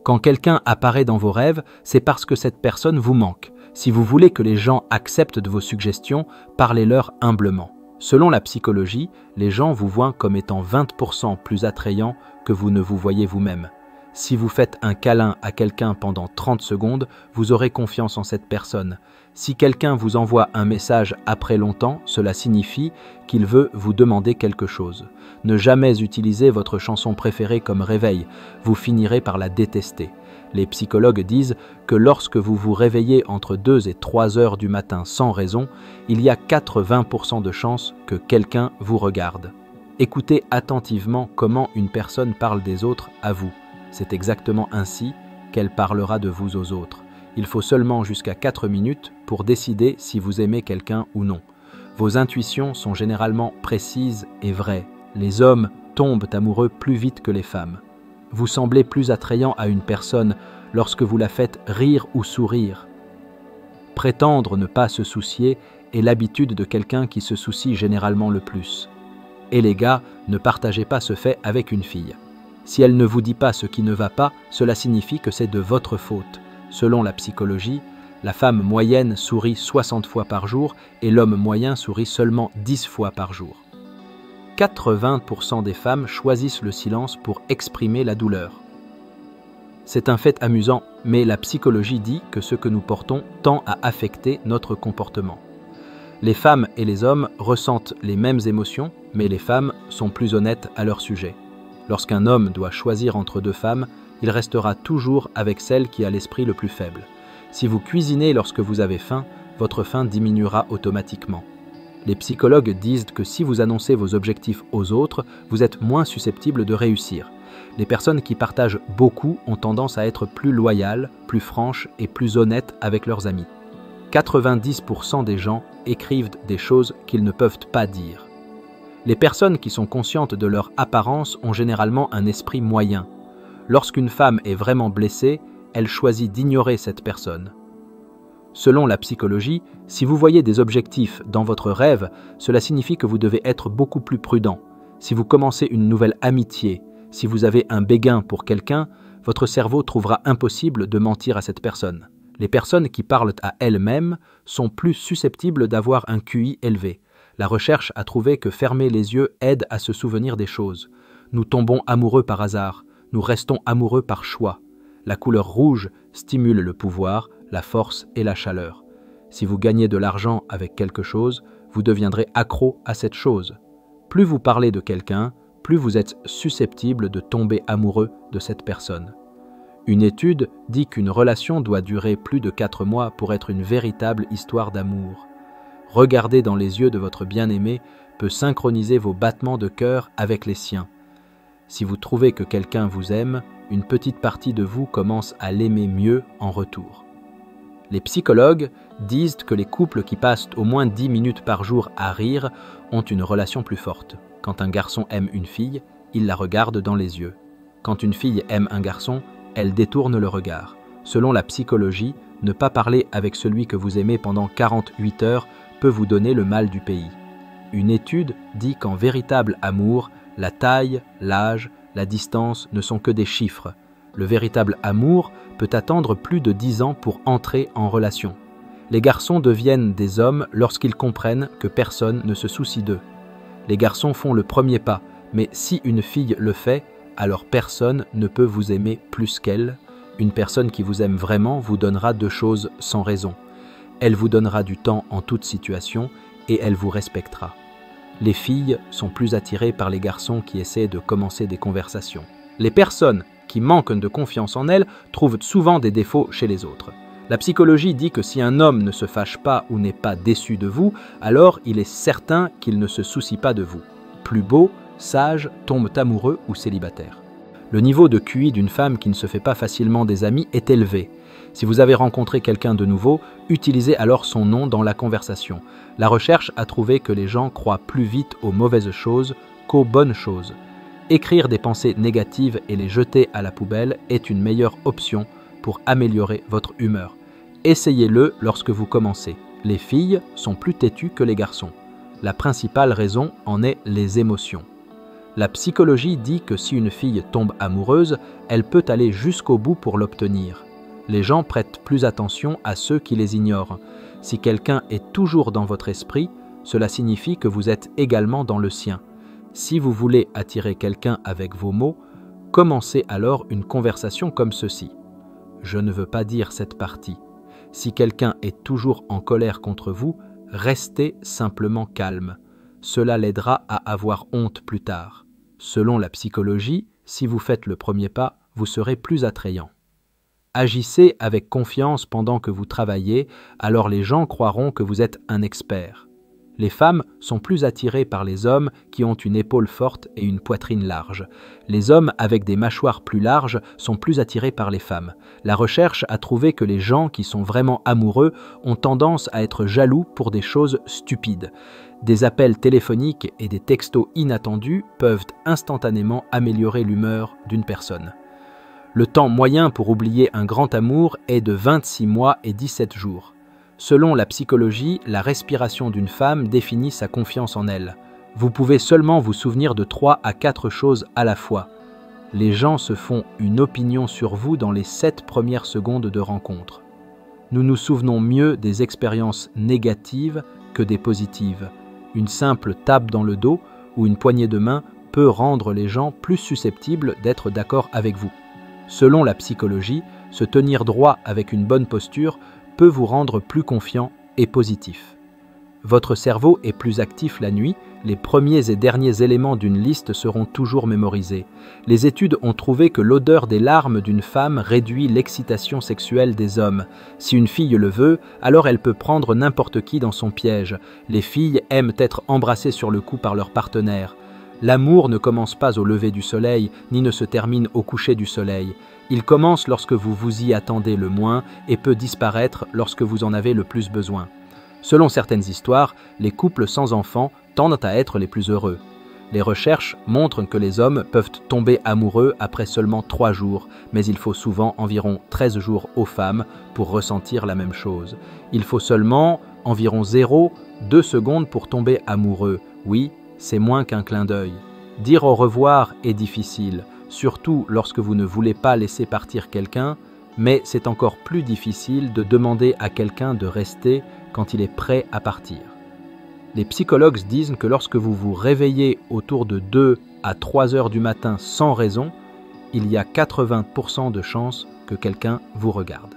Quand quelqu'un apparaît dans vos rêves, c'est parce que cette personne vous manque. Si vous voulez que les gens acceptent de vos suggestions, parlez-leur humblement. Selon la psychologie, les gens vous voient comme étant 20% plus attrayant que vous ne vous voyez vous-même. Si vous faites un câlin à quelqu'un pendant 30 secondes, vous aurez confiance en cette personne. Si quelqu'un vous envoie un message après longtemps, cela signifie qu'il veut vous demander quelque chose. Ne jamais utiliser votre chanson préférée comme réveil, vous finirez par la détester. Les psychologues disent que lorsque vous vous réveillez entre 2 et 3 heures du matin sans raison, il y a 80% de chances que quelqu'un vous regarde. Écoutez attentivement comment une personne parle des autres à vous. C'est exactement ainsi qu'elle parlera de vous aux autres. Il faut seulement jusqu'à 4 minutes pour décider si vous aimez quelqu'un ou non. Vos intuitions sont généralement précises et vraies. Les hommes tombent amoureux plus vite que les femmes. Vous semblez plus attrayant à une personne lorsque vous la faites rire ou sourire. Prétendre ne pas se soucier est l'habitude de quelqu'un qui se soucie généralement le plus. Et les gars, ne partagez pas ce fait avec une fille. Si elle ne vous dit pas ce qui ne va pas, cela signifie que c'est de votre faute. Selon la psychologie, la femme moyenne sourit 60 fois par jour et l'homme moyen sourit seulement 10 fois par jour. 80% des femmes choisissent le silence pour exprimer la douleur. C'est un fait amusant, mais la psychologie dit que ce que nous portons tend à affecter notre comportement. Les femmes et les hommes ressentent les mêmes émotions, mais les femmes sont plus honnêtes à leur sujet. Lorsqu'un homme doit choisir entre 2 femmes, il restera toujours avec celle qui a l'esprit le plus faible. Si vous cuisinez lorsque vous avez faim, votre faim diminuera automatiquement. Les psychologues disent que si vous annoncez vos objectifs aux autres, vous êtes moins susceptible de réussir. Les personnes qui partagent beaucoup ont tendance à être plus loyales, plus franches et plus honnêtes avec leurs amis. 90% des gens écrivent des choses qu'ils ne peuvent pas dire. Les personnes qui sont conscientes de leur apparence ont généralement un esprit moyen. Lorsqu'une femme est vraiment blessée, elle choisit d'ignorer cette personne. Selon la psychologie, si vous voyez des objectifs dans votre rêve, cela signifie que vous devez être beaucoup plus prudent. Si vous commencez une nouvelle amitié, si vous avez un béguin pour quelqu'un, votre cerveau trouvera impossible de mentir à cette personne. Les personnes qui parlent à elles-mêmes sont plus susceptibles d'avoir un QI élevé. La recherche a trouvé que fermer les yeux aide à se souvenir des choses. Nous tombons amoureux par hasard, nous restons amoureux par choix. La couleur rouge stimule le pouvoir, la force et la chaleur. Si vous gagnez de l'argent avec quelque chose, vous deviendrez accro à cette chose. Plus vous parlez de quelqu'un, plus vous êtes susceptible de tomber amoureux de cette personne. Une étude dit qu'une relation doit durer plus de 4 mois pour être une véritable histoire d'amour. Regarder dans les yeux de votre bien-aimé peut synchroniser vos battements de cœur avec les siens. Si vous trouvez que quelqu'un vous aime, une petite partie de vous commence à l'aimer mieux en retour. Les psychologues disent que les couples qui passent au moins 10 minutes par jour à rire ont une relation plus forte. Quand un garçon aime une fille, il la regarde dans les yeux. Quand une fille aime un garçon, elle détourne le regard. Selon la psychologie, ne pas parler avec celui que vous aimez pendant 48 heures peut vous donner le mal du pays. Une étude dit qu'en véritable amour, la taille, l'âge, la distance ne sont que des chiffres. Le véritable amour peut attendre plus de 10 ans pour entrer en relation. Les garçons deviennent des hommes lorsqu'ils comprennent que personne ne se soucie d'eux. Les garçons font le premier pas, mais si une fille le fait, alors personne ne peut vous aimer plus qu'elle. Une personne qui vous aime vraiment vous donnera 2 choses sans raison. Elle vous donnera du temps en toute situation et elle vous respectera. Les filles sont plus attirées par les garçons qui essaient de commencer des conversations. Les personnes qui manquent de confiance en elles trouvent souvent des défauts chez les autres. La psychologie dit que si un homme ne se fâche pas ou n'est pas déçu de vous, alors il est certain qu'il ne se soucie pas de vous. Plus beau, sage, tombe amoureux ou célibataire. Le niveau de QI d'une femme qui ne se fait pas facilement des amis est élevé. Si vous avez rencontré quelqu'un de nouveau, utilisez alors son nom dans la conversation. La recherche a trouvé que les gens croient plus vite aux mauvaises choses qu'aux bonnes choses. Écrire des pensées négatives et les jeter à la poubelle est une meilleure option pour améliorer votre humeur. Essayez-le lorsque vous commencez. Les filles sont plus têtues que les garçons. La principale raison en est les émotions. La psychologie dit que si une fille tombe amoureuse, elle peut aller jusqu'au bout pour l'obtenir. Les gens prêtent plus attention à ceux qui les ignorent. Si quelqu'un est toujours dans votre esprit, cela signifie que vous êtes également dans le sien. Si vous voulez attirer quelqu'un avec vos mots, commencez alors une conversation comme ceci. Je ne veux pas dire cette partie. Si quelqu'un est toujours en colère contre vous, restez simplement calme. Cela l'aidera à avoir honte plus tard. Selon la psychologie, si vous faites le premier pas, vous serez plus attrayant. Agissez avec confiance pendant que vous travaillez, alors les gens croiront que vous êtes un expert. Les femmes sont plus attirées par les hommes qui ont une épaule forte et une poitrine large. Les hommes avec des mâchoires plus larges sont plus attirés par les femmes. La recherche a trouvé que les gens qui sont vraiment amoureux ont tendance à être jaloux pour des choses stupides. Des appels téléphoniques et des textos inattendus peuvent instantanément améliorer l'humeur d'une personne. Le temps moyen pour oublier un grand amour est de 26 mois et 17 jours. Selon la psychologie, la respiration d'une femme définit sa confiance en elle. Vous pouvez seulement vous souvenir de 3 à 4 choses à la fois. Les gens se font une opinion sur vous dans les 7 premières secondes de rencontre. Nous nous souvenons mieux des expériences négatives que des positives. Une simple tape dans le dos ou une poignée de main peut rendre les gens plus susceptibles d'être d'accord avec vous. Selon la psychologie, se tenir droit avec une bonne posture peut vous rendre plus confiant et positif. Votre cerveau est plus actif la nuit, les premiers et derniers éléments d'une liste seront toujours mémorisés. Les études ont trouvé que l'odeur des larmes d'une femme réduit l'excitation sexuelle des hommes. Si une fille le veut, alors elle peut prendre n'importe qui dans son piège. Les filles aiment être embrassées sur le cou par leur partenaire. L'amour ne commence pas au lever du soleil, ni ne se termine au coucher du soleil. Il commence lorsque vous vous y attendez le moins et peut disparaître lorsque vous en avez le plus besoin. Selon certaines histoires, les couples sans enfants tendent à être les plus heureux. Les recherches montrent que les hommes peuvent tomber amoureux après seulement 3 jours, mais il faut souvent environ 13 jours aux femmes pour ressentir la même chose. Il faut seulement environ 0,2 secondes pour tomber amoureux. Oui, c'est moins qu'un clin d'œil. Dire au revoir est difficile, surtout lorsque vous ne voulez pas laisser partir quelqu'un, mais c'est encore plus difficile de demander à quelqu'un de rester quand il est prêt à partir. Les psychologues disent que lorsque vous vous réveillez autour de 2 à 3 heures du matin sans raison, il y a 80% de chances que quelqu'un vous regarde.